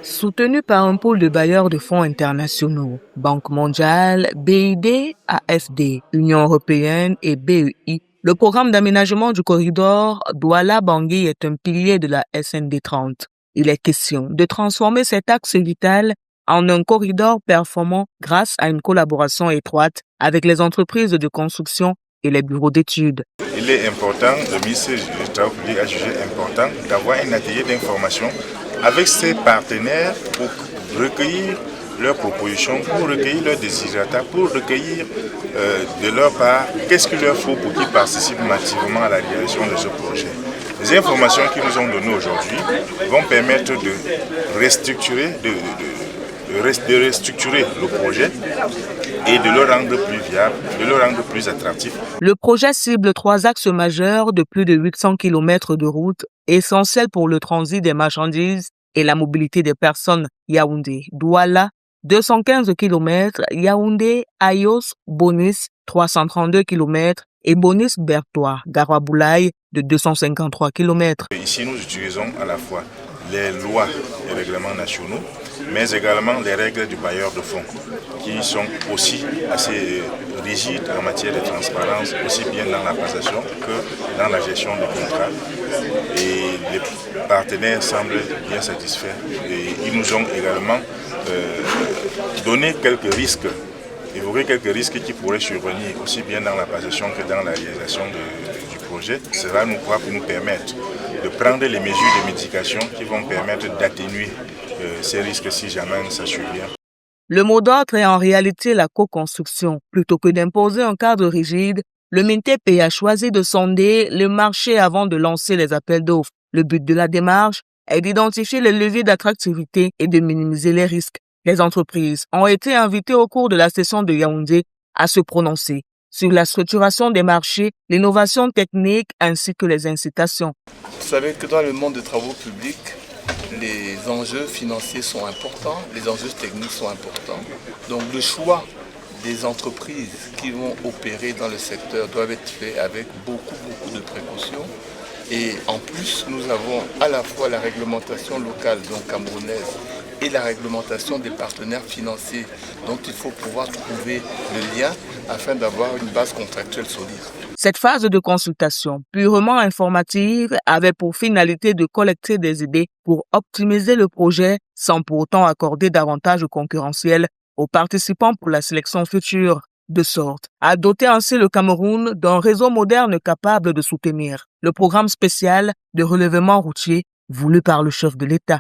Soutenu par un pôle de bailleurs de fonds internationaux, Banque mondiale, BID, AFD, Union européenne et BEI, le programme d'aménagement du corridor Douala-Bangui est un pilier de la SND 30. Il est question de transformer cet axe vital en un corridor performant grâce à une collaboration étroite avec les entreprises de construction et les bureaux d'études. Il est important, le ministère du Travail public a jugé important d'avoir un atelier d'information avec ses partenaires pour recueillir leurs propositions, pour recueillir leurs désirata, pour recueillir de leur part qu'est-ce qu'il leur faut pour qu'ils participent massivement à la réalisation de ce projet. Les informations qu'ils nous ont données aujourd'hui vont permettre de restructurer, de restructurer le projet et de le rendre plus viable, de le rendre plus attractif. Le projet cible 3 axes majeurs de plus de 800 km de route, essentiels pour le transit des marchandises et la mobilité des personnes. Yaoundé-Douala, 215 km, Yaoundé-Ayos, Bonis, 332 km et Bonis-Bertois, Garoua-Boulaye, de 253 km. Ici, nous utilisons à la fois les lois et règlements nationaux, mais également les règles du bailleur de fonds, qui sont aussi assez rigides en matière de transparence, aussi bien dans la passation que dans la gestion des contrats. Et les partenaires semblent bien satisfaits. Et ils nous ont également donné quelques risques, évoqué quelques risques qui pourraient survenir, aussi bien dans la passation que dans la réalisation du projet. Cela pourra nous permettre de prendre les mesures de médication qui vont permettre d'atténuer ces risques si jamais ça survient. Le mot d'ordre est en réalité la co-construction. Plutôt que d'imposer un cadre rigide, le MINTEP a choisi de sonder le marché avant de lancer les appels d'offres. Le but de la démarche est d'identifier les leviers d'attractivité et de minimiser les risques. Les entreprises ont été invitées au cours de la session de Yaoundé à se prononcer sur la structuration des marchés, l'innovation technique ainsi que les incitations. Vous savez que dans le monde des travaux publics, les enjeux financiers sont importants, les enjeux techniques sont importants. Donc le choix des entreprises qui vont opérer dans le secteur doivent être faits avec beaucoup de précautions. Et en plus, nous avons à la fois la réglementation locale, donc camerounaise, et la réglementation des partenaires financiers. Donc il faut pouvoir trouver le lien afin d'avoir une base contractuelle solide. Cette phase de consultation purement informative avait pour finalité de collecter des idées pour optimiser le projet sans pour autant accorder davantage concurrentiel aux participants pour la sélection future, de sorte à doter ainsi le Cameroun d'un réseau moderne capable de soutenir le programme spécial de relèvement routier voulu par le chef de l'État.